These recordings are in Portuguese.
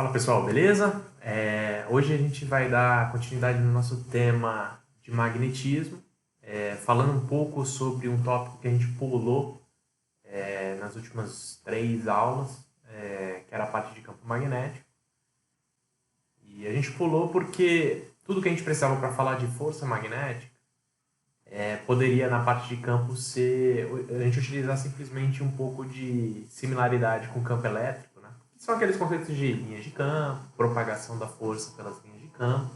Fala pessoal, beleza? Hoje a gente vai dar continuidade no nosso tema de magnetismo, falando um pouco sobre um tópico que a gente pulou nas últimas 3 aulas, que era a parte de campo magnético. E a gente pulou porque tudo que a gente precisava para falar de força magnética poderia, na parte de campo, a gente utilizar simplesmente um pouco de similaridade com o campo elétrico, né? Que são aqueles conceitos de linhas de campo, propagação da força pelas linhas de campo.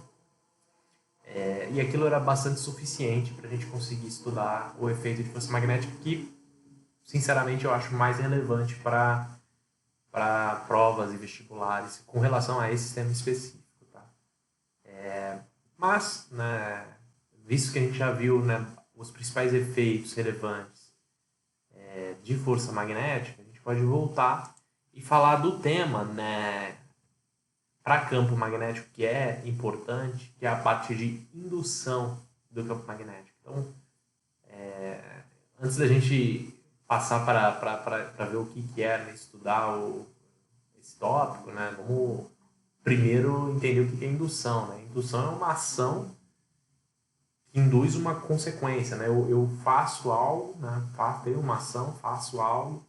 E aquilo era bastante suficiente para a gente conseguir estudar o efeito de força magnética, que, sinceramente, eu acho mais relevante para provas e vestibulares com relação a esse tema específico. Tá? Mas, né, visto que a gente já viu, né, os principais efeitos relevantes de força magnética, a gente pode voltar e falar do tema, né, para campo magnético, que é importante, que é a parte de indução do campo magnético. Então, antes da gente passar para ver o que é, né, estudar esse tópico, né, vamos primeiro entender o que é indução. Né? Indução é uma ação que induz uma consequência. Né? Eu faço algo, né, tenho uma ação, faço algo,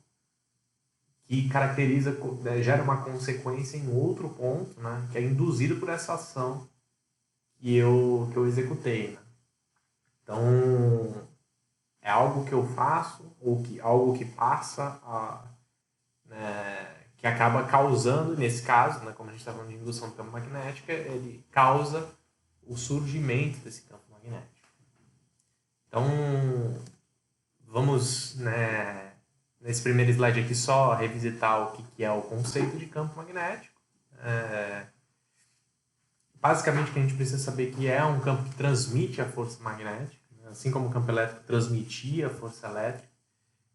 que caracteriza, né, gera uma consequência em outro ponto, né, que é induzido por essa ação que eu executei. Né? Então, é algo que eu faço, ou algo que passa, né, que acaba causando, nesse caso, né, como a gente está falando de indução do campo magnético, ele causa o surgimento desse campo magnético. Então, vamos, né, nesse primeiro slide aqui só revisitar o que é o conceito de campo magnético. Basicamente, o que a gente precisa saber que é um campo que transmite a força magnética, né? Assim como o campo elétrico transmitia a força elétrica.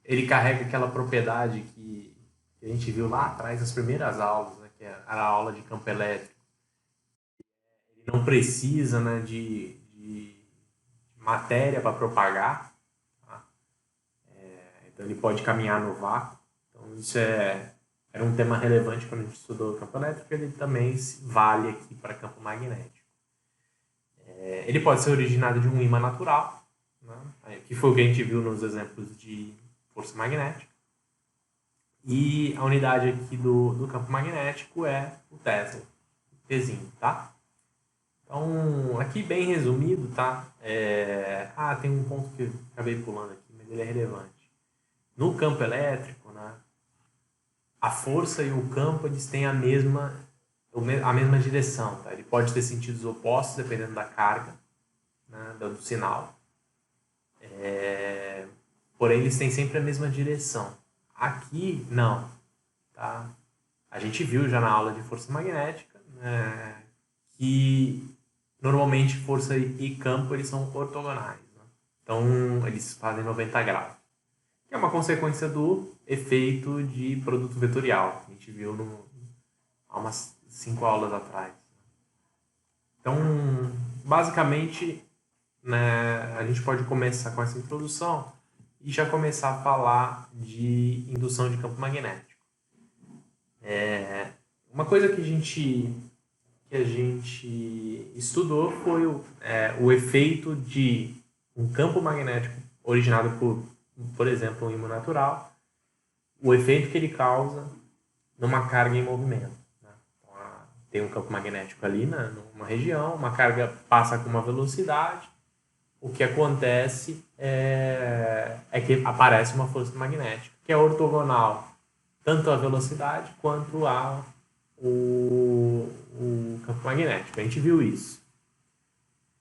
Ele carrega aquela propriedade que a gente viu lá atrás, nas primeiras aulas, né, que era a aula de campo elétrico. Ele não precisa, né, de matéria para propagar. Então ele pode caminhar no vácuo. Então isso era um tema relevante quando a gente estudou o campo elétrico, ele também vale aqui para campo magnético. Ele pode ser originado de um ímã natural, né, que foi o que a gente viu nos exemplos de força magnética. E a unidade aqui do campo magnético é o Tesla, o Tzinho, tá? Então, aqui bem resumido, tá? Tem um ponto que eu acabei pulando aqui, mas ele é relevante. No campo elétrico, né, a força e o campo eles têm a mesma direção. Tá? Ele pode ter sentidos opostos dependendo da carga, né, do sinal. Porém, eles têm sempre a mesma direção. Aqui, não. Tá? A gente viu já na aula de força magnética, né, que normalmente força e campo eles são ortogonais. Né? Então, eles fazem 90 graus. Que é uma consequência do efeito de produto vetorial, que a gente viu há umas 5 aulas atrás. Então, basicamente, né, a gente pode começar com essa introdução e já começar a falar de indução de campo magnético. Uma coisa que a gente estudou foi o efeito de um campo magnético originado por exemplo, um ímã natural, o efeito que ele causa numa carga em movimento. Né? Então, tem um campo magnético ali numa região, uma carga passa com uma velocidade, o que acontece é que aparece uma força magnética, que é ortogonal tanto à velocidade quanto o campo magnético. A gente viu isso.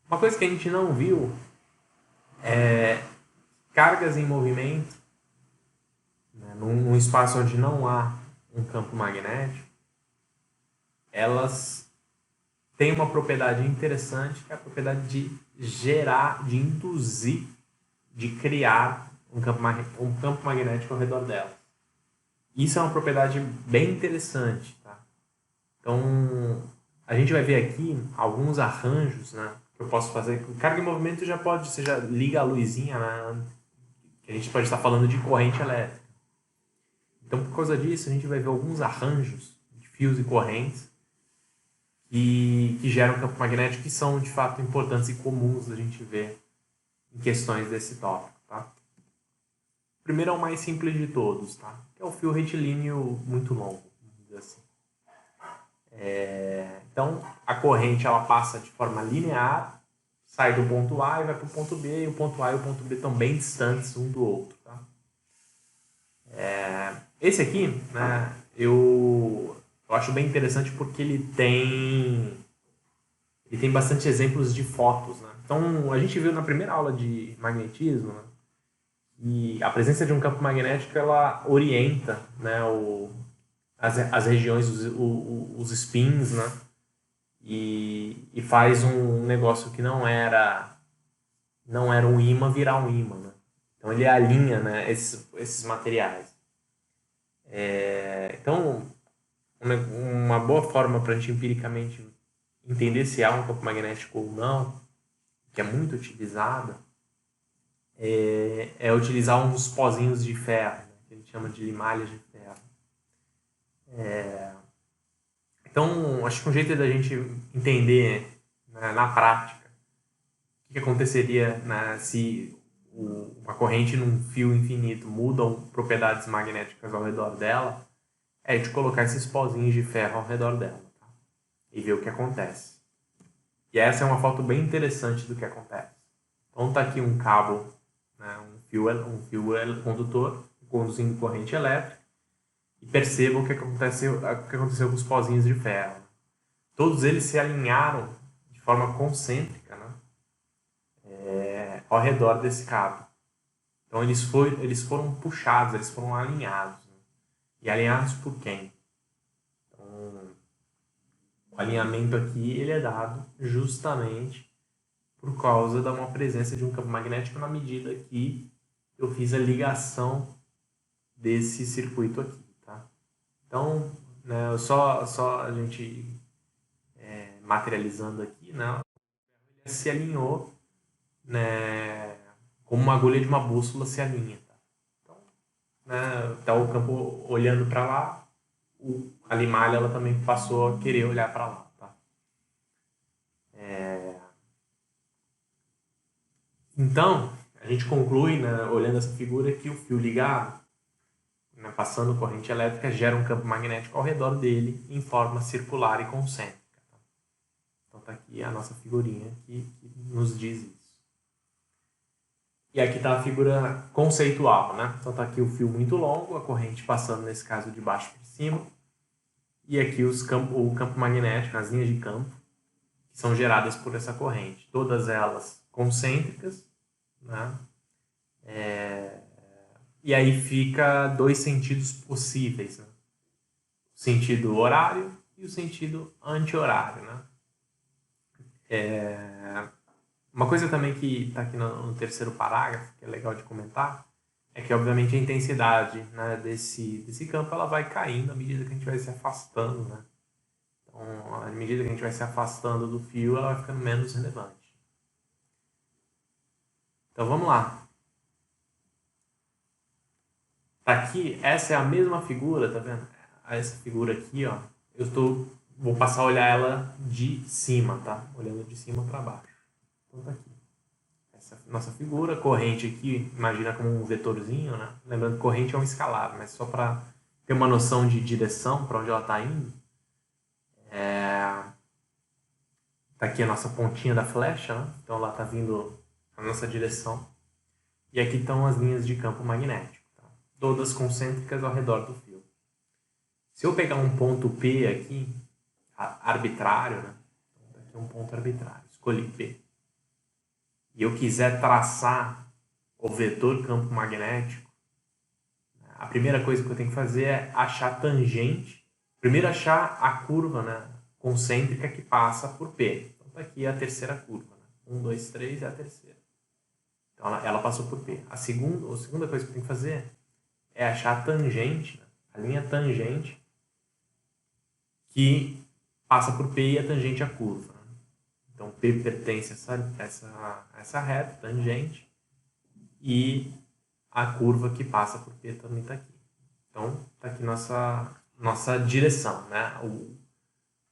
Uma coisa que a gente não viu é cargas em movimento, né, num espaço onde não há um campo magnético, elas têm uma propriedade interessante, que é a propriedade de gerar, de induzir, de criar um campo magnético ao redor delas. Isso é uma propriedade bem interessante. Tá? Então, a gente vai ver aqui alguns arranjos, né, que eu posso fazer. Carga em movimento você já liga a luzinha, né, que a gente pode estar falando de corrente elétrica. Então, por causa disso, a gente vai ver alguns arranjos de fios e correntes e que geram campo magnético, que são de fato importantes e comuns a gente ver em questões desse tópico. Tá? O primeiro é o mais simples de todos, tá? Que é o fio retilíneo muito longo, vamos dizer assim. Então, a corrente ela passa de forma linear, sai do ponto A e vai para o ponto B, e o ponto A e o ponto B estão bem distantes um do outro. Tá? Esse aqui, né, eu acho bem interessante porque ele tem bastante exemplos de fotos. Né? Então, a gente viu na primeira aula de magnetismo, né, e a presença de um campo magnético ela orienta, né, as regiões, os spins, né, e faz um negócio que não era um ímã virar um ímã. Né? Então ele alinha, né, esses materiais. Então, uma boa forma para a gente empiricamente entender se há um campo magnético ou não, que é muito utilizada, é utilizar uns pozinhos de ferro, né, que a gente chama de limalhas de ferro. Então, acho que um jeito da gente entender, né, na prática o que aconteceria, né, se uma corrente num fio infinito mudam propriedades magnéticas ao redor dela, é de colocar esses pozinhos de ferro ao redor dela, tá? E ver o que acontece. E essa é uma foto bem interessante do que acontece. Então está aqui um cabo, né, um fio condutor conduzindo corrente elétrica, e perceba o que aconteceu com os pozinhos de ferro. Todos eles se alinharam de forma concêntrica, né, ao redor desse cabo. Então eles foram puxados, eles foram alinhados. Né? E alinhados por quem? Então, o alinhamento aqui ele é dado justamente por causa de uma presença de um campo magnético na medida que eu fiz a ligação desse circuito aqui. Tá? Então, né, só a gente materializando aqui, né, ele se alinhou, né, como uma agulha de uma bússola se alinha. Tá? Então, né, tá o campo olhando para lá, a limalha ela também passou a querer olhar para lá. Tá? Então, a gente conclui, né, olhando essa figura, que o fio ligado, né, passando corrente elétrica, gera um campo magnético ao redor dele em forma circular e concêntrica. Tá? Então está aqui a nossa figurinha que nos diz isso. E aqui está a figura conceitual. Né? Então está aqui o fio muito longo, a corrente passando, nesse caso, de baixo para cima. E aqui o campo magnético, as linhas de campo, que são geradas por essa corrente. Todas elas concêntricas, né? E aí fica dois sentidos possíveis, né? O sentido horário e o sentido anti-horário, né? Uma coisa também que está aqui no terceiro parágrafo, que é legal de comentar, é que obviamente a intensidade, né, desse campo ela vai caindo à medida que a gente vai se afastando, né? Então, à medida que a gente vai se afastando do fio, ela vai ficando menos relevante. Então vamos lá. Tá aqui, essa é a mesma figura, tá vendo? Essa figura aqui, ó, vou passar a olhar ela de cima, tá? Olhando de cima para baixo. Então tá aqui. Essa nossa figura, corrente aqui, imagina como um vetorzinho, né? Lembrando que corrente é um escalar, mas só para ter uma noção de direção, para onde ela está indo. Tá aqui a nossa pontinha da flecha, né? Então ela está vindo na nossa direção. E aqui estão as linhas de campo magnético, tá? Todas concêntricas ao redor do fio. Se eu pegar um ponto P aqui, arbitrário, né? Então, aqui é um ponto arbitrário, escolhi P. E eu quiser traçar o vetor campo magnético, a primeira coisa que eu tenho que fazer é achar a tangente. Primeiro achar a curva, né, concêntrica que passa por P. Então tá aqui a terceira curva. Né? 1, 2, 3 é a terceira. Então ela passou por P. A segunda coisa que eu tenho que fazer é achar a tangente, né, a linha tangente que passa por P e a tangente à curva. Né? Então P pertence a essa reta, tangente, e a curva que passa por P também está aqui. Então, está aqui nossa direção, né?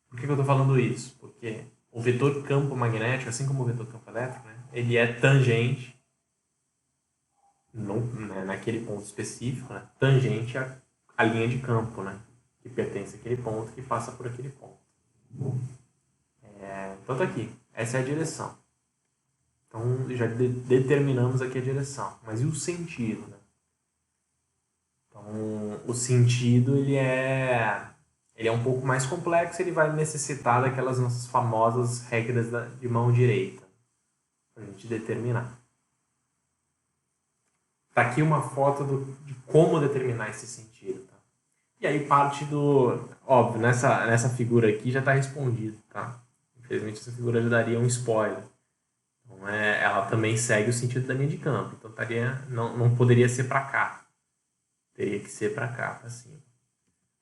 Por que eu estou falando isso? Porque o vetor campo magnético, assim como o vetor campo elétrico, né, ele é tangente naquele ponto específico, né, tangente à linha de campo, né, que pertence àquele ponto, que passa por aquele ponto. Então tá aqui, essa é a direção. Então já determinamos aqui a direção. Mas e o sentido, né? Então o sentido ele é um pouco mais complexo, ele vai necessitar daquelas nossas famosas regras de mão direita para a gente determinar. Tá aqui uma foto de como determinar esse sentido. Tá? E aí parte do... Óbvio, nessa figura aqui já está respondido. Tá? Infelizmente essa figura já daria um spoiler. Então, ela também segue o sentido da linha de campo. Então não poderia ser para cá. Teria que ser para cá, para cima.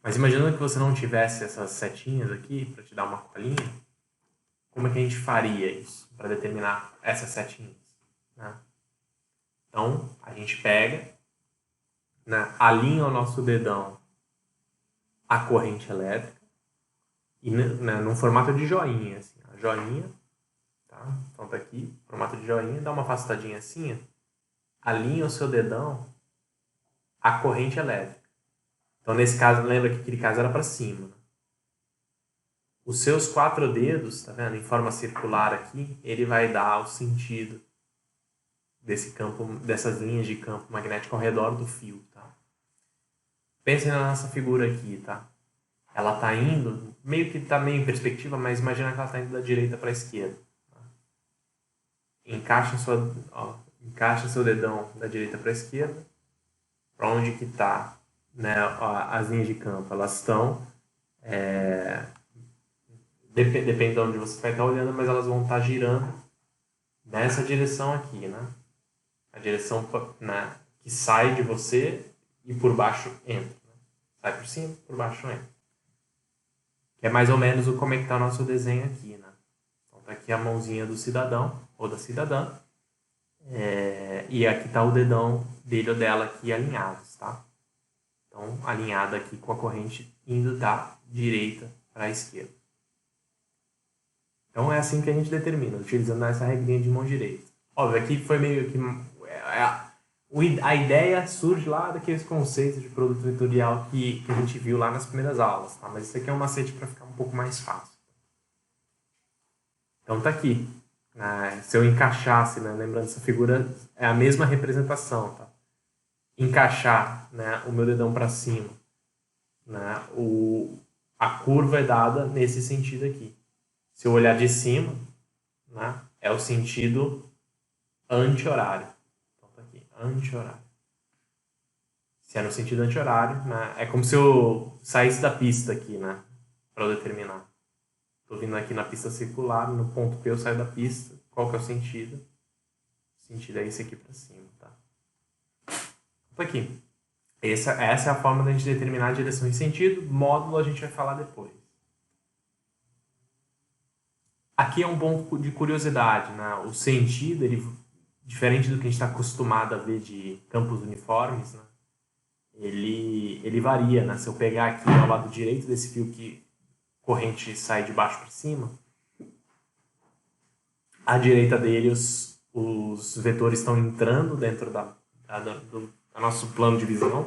Mas imaginando que você não tivesse essas setinhas aqui para te dar uma colinha, como é que a gente faria isso para determinar essas setinhas? Né? Então, a gente pega, né, alinha o nosso dedão à corrente elétrica e num formato de joinha, assim, a joinha, tá? Então tá aqui, formato de joinha, dá uma afastadinha assim, alinha o seu dedão à corrente elétrica. Então nesse caso, lembra que aquele caso era para cima. Né? Os seus 4 dedos, tá vendo, em forma circular aqui, ele vai dar o sentido desse campo, dessas linhas de campo magnético ao redor do fio, tá? Pensem na nossa figura aqui, tá? Ela está indo, meio que está meio em perspectiva, mas imagina que ela está indo da direita para a esquerda. Tá? Encaixa seu dedão da direita para a esquerda. Para onde que está, né, as linhas de campo? Elas estão... depende de onde você vai estar olhando, mas elas vão estar girando nessa direção aqui, né? A direção, né, que sai de você e por baixo entra. Né? Sai por cima, por baixo entra. Que é mais ou menos como é que está o nosso desenho aqui, né? Então tá aqui a mãozinha do cidadão ou da cidadã. E aqui está o dedão dele ou dela aqui alinhados, tá? Então, alinhado aqui com a corrente indo da direita para a esquerda. Então é assim que a gente determina, utilizando essa regrinha de mão direita. Óbvio, aqui foi meio que... A ideia surge lá daqueles conceitos de produto vetorial que a gente viu lá nas primeiras aulas, tá? Mas isso aqui é um macete para ficar um pouco mais fácil. Então tá aqui. Se eu encaixasse, né, lembrando, essa figura é a mesma representação, tá? Encaixar, né, o meu dedão para cima, né, a curva é dada nesse sentido aqui. Se eu olhar de cima, né, é o sentido anti-horário. Então tá aqui, anti-horário. Se é no sentido anti-horário, né, é como se eu saísse da pista aqui, né, para eu determinar. Estou vindo aqui na pista circular, no ponto P eu saio da pista. Qual que é o sentido? O sentido é esse aqui para cima, tá? Então aqui. Essa é a forma da gente determinar a direção e sentido. Módulo a gente vai falar depois. Aqui é um ponto de curiosidade, né? O sentido, ele, diferente do que a gente está acostumado a ver de campos uniformes, né? Ele varia, né? Se eu pegar aqui ao lado direito desse fio que corrente sai de baixo para cima, à direita dele os vetores estão entrando dentro do nosso plano de visão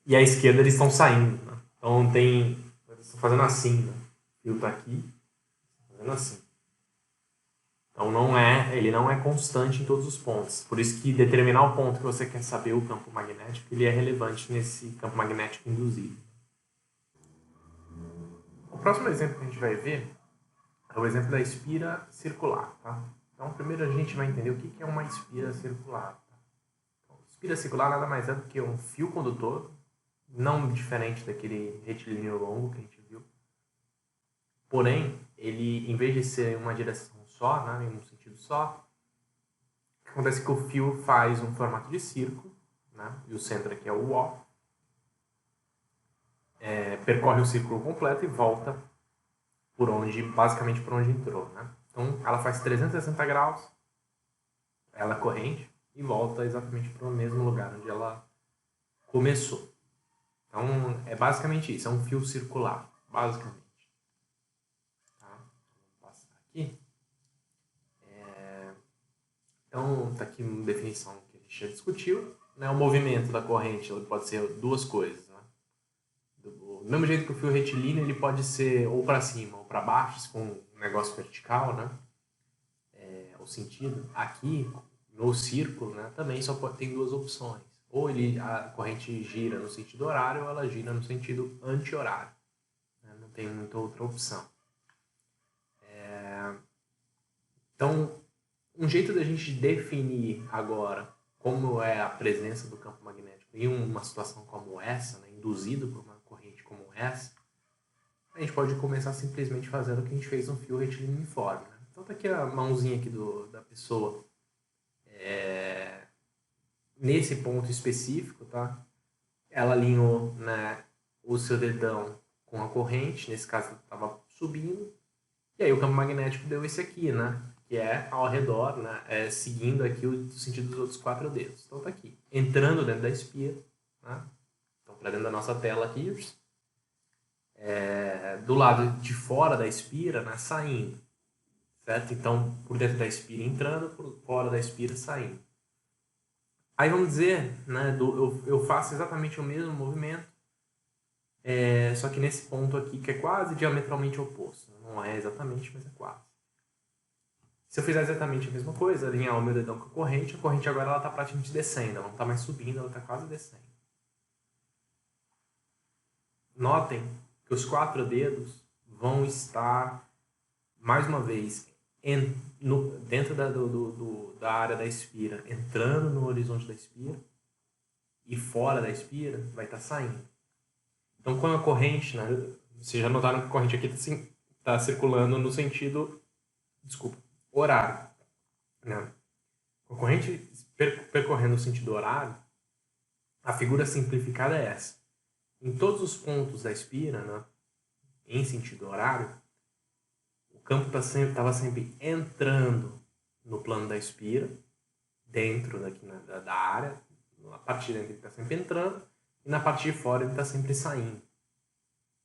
e à esquerda eles estão saindo. Né? Então eles estão fazendo assim, né? O fio está aqui, fazendo assim. Então ele não é constante em todos os pontos. Por isso que determinar o ponto que você quer saber o campo magnético, ele é relevante nesse campo magnético induzido. O próximo exemplo que a gente vai ver é o exemplo da espira circular. Tá? Então, primeiro a gente vai entender o que é uma espira circular. Tá? Então, espira circular nada mais é do que um fio condutor, não diferente daquele retilíneo longo que a gente viu. Porém, ele, em vez de ser em uma direção só, né, em um sentido só, acontece que o fio faz um formato de círculo, né, e o centro aqui é o O, percorre o círculo completo e volta basicamente por onde entrou. Né? Então, ela faz 360 graus, ela é corrente, e volta exatamente para o mesmo lugar onde ela começou. Então, é basicamente isso, é um fio circular, basicamente. aqui. Então, tá aqui uma definição que a gente já discutiu. Né? O movimento da corrente ele pode ser duas coisas. Né? Do mesmo jeito que o fio retilíneo, ele pode ser ou para cima ou para baixo, com um negócio vertical, né? O sentido. Aqui, no círculo, né, também só tem duas opções. Ou a corrente gira no sentido horário ou ela gira no sentido anti-horário. Né? Não tem muita outra opção. Então, um jeito da gente definir agora como é a presença do campo magnético em uma situação como essa, né, induzido por uma corrente como essa, a gente pode começar simplesmente fazendo o que a gente fez no fio retilíneo uniforme. Né? Então tá aqui a mãozinha aqui da pessoa. Nesse ponto específico, tá? Ela alinhou, né, o seu dedão com a corrente, nesse caso estava subindo, e aí o campo magnético deu esse aqui, né? Que é ao redor, né? Seguindo aqui o sentido dos outros 4 dedos. Então tá aqui, entrando dentro da espira, né? Então para dentro da nossa tela aqui, do lado de fora da espira, né? Saindo, certo? Então por dentro da espira entrando, por fora da espira saindo. Aí vamos dizer, né? Eu faço exatamente o mesmo movimento, só que nesse ponto aqui que é quase diametralmente oposto. Não é exatamente, mas é quase. Se eu fizer exatamente a mesma coisa, alinhar o meu dedão com a corrente agora ela está praticamente descendo, ela não está mais subindo, ela está quase descendo. Notem que os 4 dedos vão estar, mais uma vez, dentro da área da espira, entrando no horizonte da espira, e fora da espira vai estar saindo. Então, quando a corrente, né, vocês já notaram que a corrente aqui está circulando no sentido, horário. Né? Com a corrente percorrendo o sentido horário, a figura simplificada é essa. Em todos os pontos da espira, né, em sentido horário, o campo estava sempre entrando no plano da espira, dentro daqui, né, da área. Na parte de dentro ele está sempre entrando e na parte de fora ele está sempre saindo.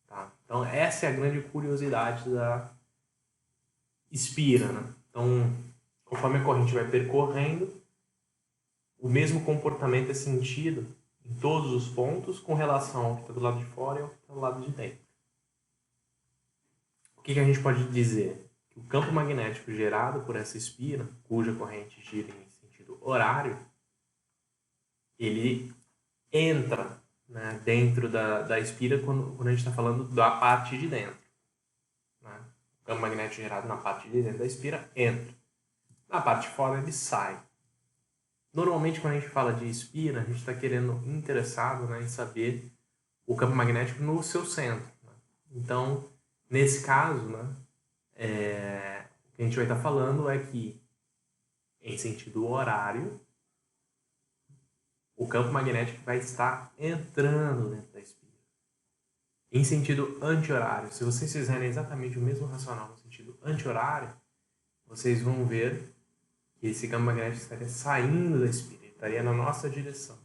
Tá? Então essa é a grande curiosidade da espira. Né? Então, conforme a corrente vai percorrendo, o mesmo comportamento é sentido em todos os pontos com relação ao que está do lado de fora e ao que está do lado de dentro. O que a gente pode dizer? Que o campo magnético gerado por essa espira, cuja corrente gira em sentido horário, ele entra, né, dentro da espira quando a gente está falando da parte de dentro. Né? O campo magnético gerado na parte de dentro da espira entra. Na parte de fora ele sai. Normalmente, quando a gente fala de espira, a gente está interessado, né, em saber o campo magnético no seu centro. Né? Então, nesse caso, né, o que a gente vai estar falando é que, em sentido horário, o campo magnético vai estar entrando dentro da espira. Em sentido anti-horário, se vocês fizerem exatamente o mesmo racional no sentido anti-horário, vocês vão ver que esse campo magnético estaria saindo da espira, estaria na nossa direção.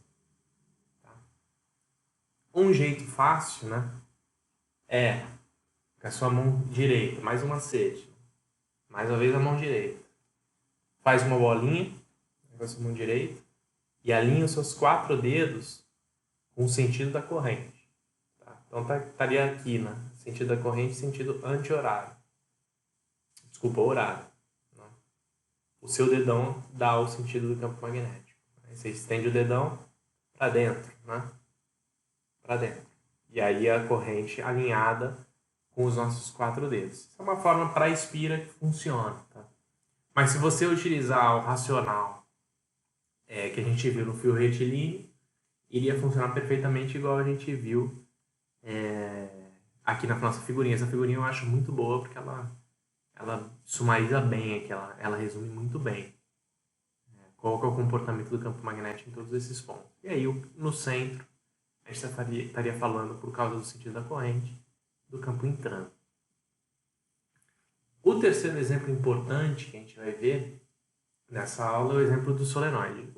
Tá? Um jeito fácil, né, é com a sua mão direita, mais um macete, mais uma vez a mão direita. Faz uma bolinha com a sua mão direita e alinha os seus 4 dedos com o sentido da corrente. Tá? Então estaria aqui, né, sentido da corrente, sentido anti-horário. Desculpa, horário. O seu dedão dá o sentido do campo magnético. Aí você estende o dedão para dentro, né? Para dentro. E aí a corrente alinhada com os nossos 4 dedos. Isso é uma forma para a espira que funciona, tá? Mas se você utilizar o racional que a gente viu no fio retilíneo, iria funcionar perfeitamente igual a gente viu aqui na nossa figurinha. Essa figurinha eu acho muito boa porque ela sumariza bem aqui, ela resume muito bem qual que é o comportamento do campo magnético em todos esses pontos. E aí, no centro, a gente estaria falando, por causa do sentido da corrente, do campo entrando. O terceiro exemplo importante que a gente vai ver nessa aula é o exemplo do solenoide.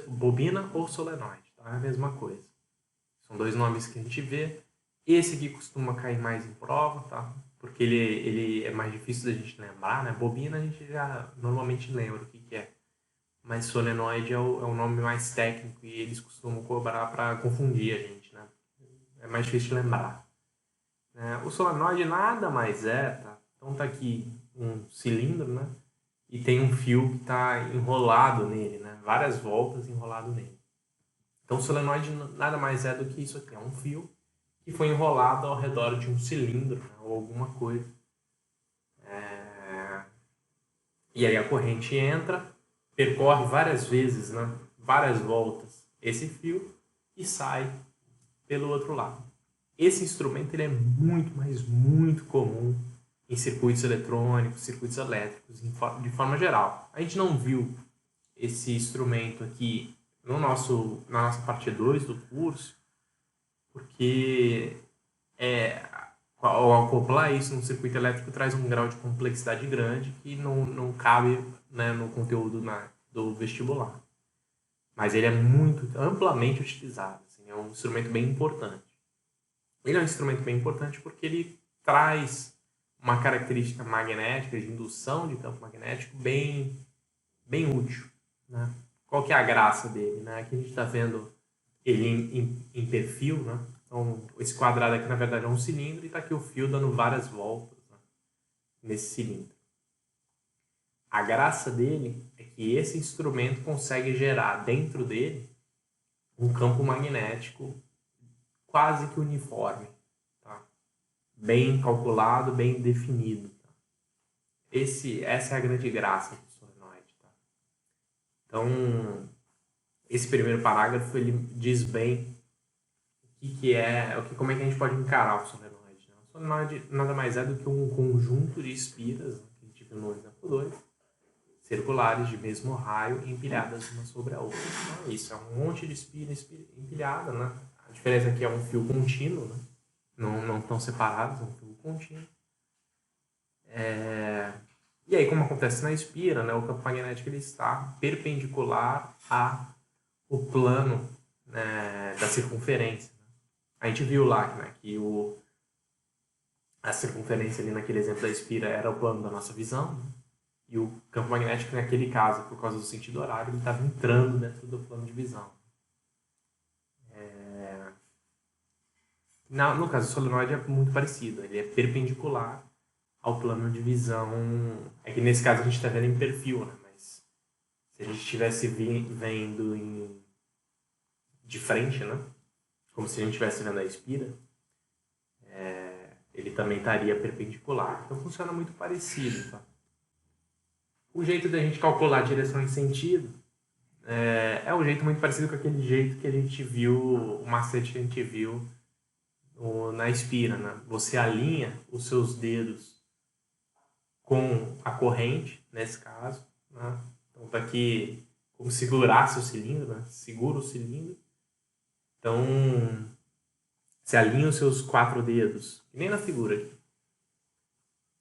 Bobina ou solenoide, tá? É a mesma coisa. São 2 nomes que a gente vê. Esse aqui costuma cair mais em prova, tá? porque ele é mais difícil da gente lembrar, né? Bobina a gente já normalmente lembra o que é. Mas solenoide é o nome mais técnico e eles costumam cobrar para confundir a gente, né? É mais difícil de lembrar. O solenoide nada mais tá? Então tá aqui um cilindro, né? E tem um fio que está enrolado nele, né? Várias voltas enrolado nele. Então o solenoide nada mais é do que isso aqui, é um fio que foi enrolado ao redor de um cilindro, né? Ou alguma coisa. E aí a corrente entra, percorre várias vezes, né? Várias voltas esse fio e sai pelo outro lado. Esse instrumento ele é muito, mas muito comum em circuitos eletrônicos, circuitos elétricos, de forma geral. A gente não viu esse instrumento aqui na nossa parte 2 do curso, porque ao acoplar isso no circuito elétrico traz um grau de complexidade grande que não cabe, né, no conteúdo do vestibular. Mas ele é muito amplamente utilizado, assim, é um instrumento bem importante. Ele é um instrumento bem importante porque ele traz uma característica magnética, de indução de campo magnético, bem útil. Né? Qual que é a graça dele? Né? Aqui a gente está vendo ele em perfil. Né? Então, esse quadrado aqui, na verdade, é um cilindro e está aqui o fio dando várias voltas, né, nesse cilindro. A graça dele é que esse instrumento consegue gerar dentro dele um campo magnético quase que uniforme, tá? Bem calculado, bem definido. Tá? Essa é a grande graça do solenoide. Tá? Então, esse primeiro parágrafo ele diz bem como é que a gente pode encarar o solenoide. Né? O solenoide nada mais é do que um conjunto de espiras, né, que a gente viu no exemplo 2, circulares de mesmo raio empilhadas uma sobre a outra. Então, isso é um monte de espira empilhada, né? A diferença aqui é um fio contínuo, né? Não estão separados, é um fio contínuo. E aí, como acontece na espira, né, o campo magnético ele está perpendicular ao plano, né, da circunferência. A gente viu lá, né, que a circunferência ali naquele exemplo da espira era o plano da nossa visão, né? E o campo magnético, naquele caso, por causa do sentido horário, ele estava entrando dentro do plano de visão. No caso, o solenoide é muito parecido. Ele é perpendicular ao plano de visão. É que nesse caso a gente está vendo em perfil, né? Mas se a gente estivesse vendo de frente, né? Como se a gente estivesse vendo a espira, ele também estaria perpendicular. Então funciona muito parecido, tá? O jeito da gente calcular a direção e sentido é um jeito muito parecido com aquele jeito que a gente viu, o macete que a gente viu na espira. Né? Você alinha os seus dedos com a corrente, nesse caso. Né? Então tá aqui como se segurasse o cilindro, né? Segura o cilindro. Então, você alinha os seus 4 dedos, que nem na figura aqui,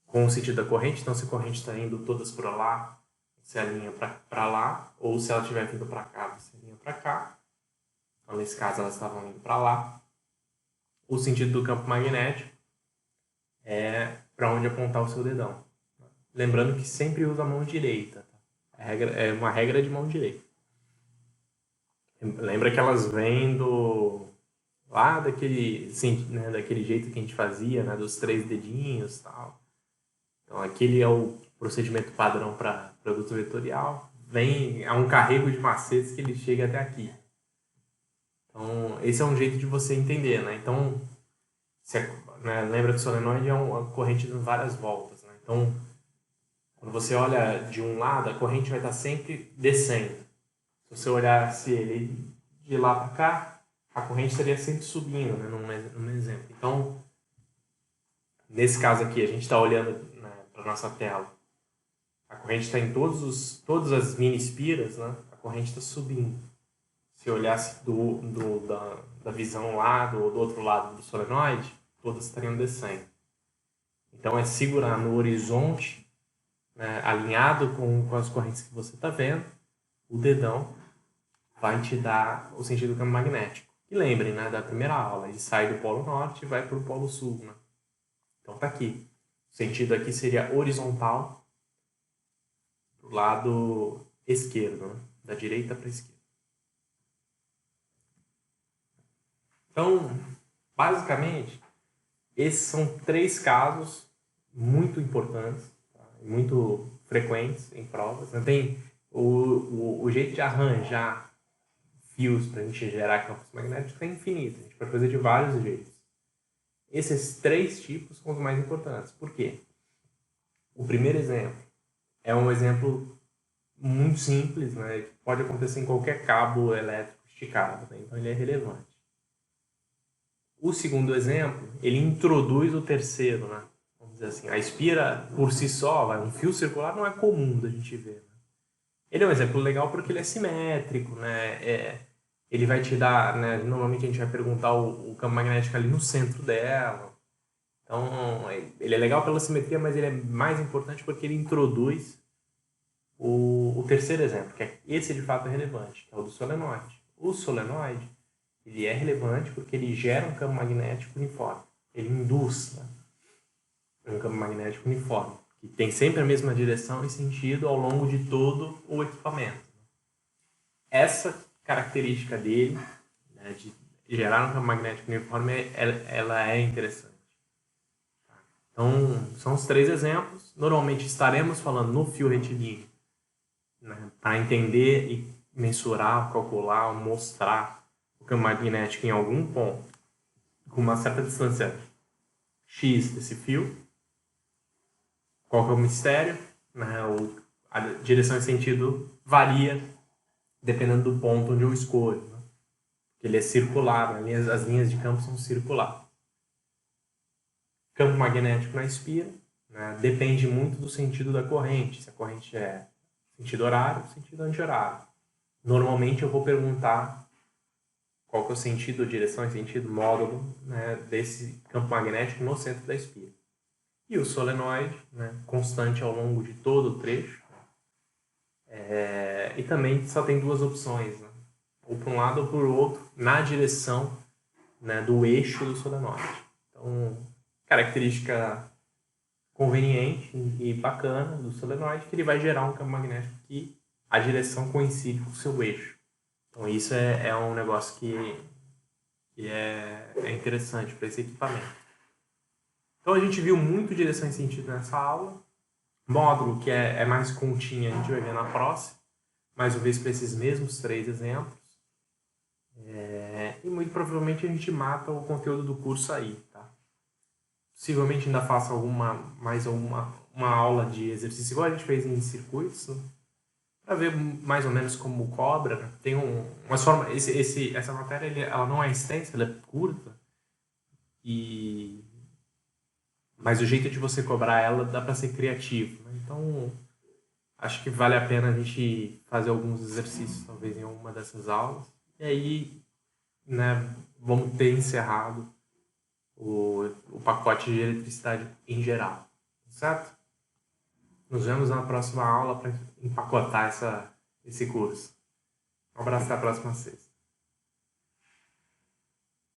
com o sentido da corrente. Então, se a corrente está indo todas para lá, você alinha para lá, ou se ela estiver vindo para cá, você alinha para cá. Então, nesse caso, elas estavam indo para lá. O sentido do campo magnético é para onde apontar o seu dedão. Lembrando que sempre usa a mão direita. Tá? É uma regra de mão direita. Lembra que elas vêm lá daquele jeito que a gente fazia, né, dos 3 dedinhos e tal. Então, aquele é o procedimento padrão para produto vetorial. É um carrego de macetes que ele chega até aqui. Então, esse é um jeito de você entender, né? Então, lembra que o solenoide é uma corrente de várias voltas, né? Então, quando você olha de um lado, a corrente vai estar sempre descendo. Se você olhasse ele de lá para cá, a corrente estaria sempre subindo, né? Num exemplo. Então, nesse caso aqui, a gente está olhando, né, para a nossa tela. A corrente está em todas as mini espiras, né? A corrente está subindo. Se olhasse da visão lá do outro lado do solenoide, todas estariam descendo. Então, é segurar no horizonte, né, alinhado com as correntes que você está vendo, o dedão vai te dar o sentido do campo magnético. E lembrem, né, da primeira aula, ele sai do polo norte e vai para o polo sul. Né? Então, tá aqui. O sentido aqui seria horizontal para o lado esquerdo, né? Da direita para a esquerda. Então, basicamente, esses são 3 casos muito importantes, tá? Muito frequentes em provas. Tem o jeito de arranjar fios para a gente gerar campos magnéticos é infinito. A gente pode fazer de vários jeitos. Esses 3 tipos são os mais importantes. Por quê? O primeiro exemplo é um exemplo muito simples, né? Que pode acontecer em qualquer cabo elétrico esticado, né? Então ele é relevante. O segundo exemplo, ele introduz o terceiro, né? Vamos dizer assim, a espira por si só, um fio circular não é comum da gente ver. Né? Ele é um exemplo legal porque ele é simétrico, né? Ele vai te dar, né? Normalmente a gente vai perguntar o campo magnético ali no centro dela. Então, ele é legal pela simetria, mas ele é mais importante porque ele introduz o terceiro exemplo, que esse de fato é relevante, que é o do solenoide. O solenoide, ele é relevante porque ele gera um campo magnético uniforme. Ele induz, né, um campo magnético uniforme, que tem sempre a mesma direção e sentido ao longo de todo o equipamento. Essa característica dele, né, de gerar um campo magnético uniforme, ela é interessante. Então, são os 3 exemplos. Normalmente estaremos falando no fio retilíneo, né, para entender e mensurar, calcular, mostrar o campo magnético em algum ponto, com uma certa distância X desse fio. Qual que é o mistério? Né? A direção e sentido varia dependendo do ponto onde eu escolho. Né? Ele é circular, né? As linhas de campo são circulares. Campo magnético na espira, né? Depende muito do sentido da corrente. Se a corrente é sentido horário, sentido anti-horário. Normalmente eu vou perguntar qual que é o sentido, direção e sentido, módulo, né, desse campo magnético no centro da espira. E o solenoide, né, constante ao longo de todo o trecho. E também só tem 2 opções, né? Ou para um lado ou para o outro, na direção, né, do eixo do solenoide. Então, característica conveniente e bacana do solenoide, que ele vai gerar um campo magnético que a direção coincide com o seu eixo. Então isso é um negócio que é interessante para esse equipamento. Então a gente viu muito direção e sentido nessa aula. Módulo, que é mais continha, a gente vai ver na próxima. Mais uma vez para esses mesmos 3 exemplos. E muito provavelmente a gente mata o conteúdo do curso aí, tá? Possivelmente ainda faça mais uma aula de exercício igual a gente fez em circuitos, né? Para ver mais ou menos como cobra. Né? Tem umas formas. Essa matéria ela não é extensa, ela é curta. Mas o jeito de você cobrar ela dá para ser criativo. Né? Então, acho que vale a pena a gente fazer alguns exercícios, talvez, em uma dessas aulas. E aí, né, vamos ter encerrado o pacote de eletricidade em geral. Certo? Nos vemos na próxima aula para empacotar esse curso. Um abraço, até a próxima sexta.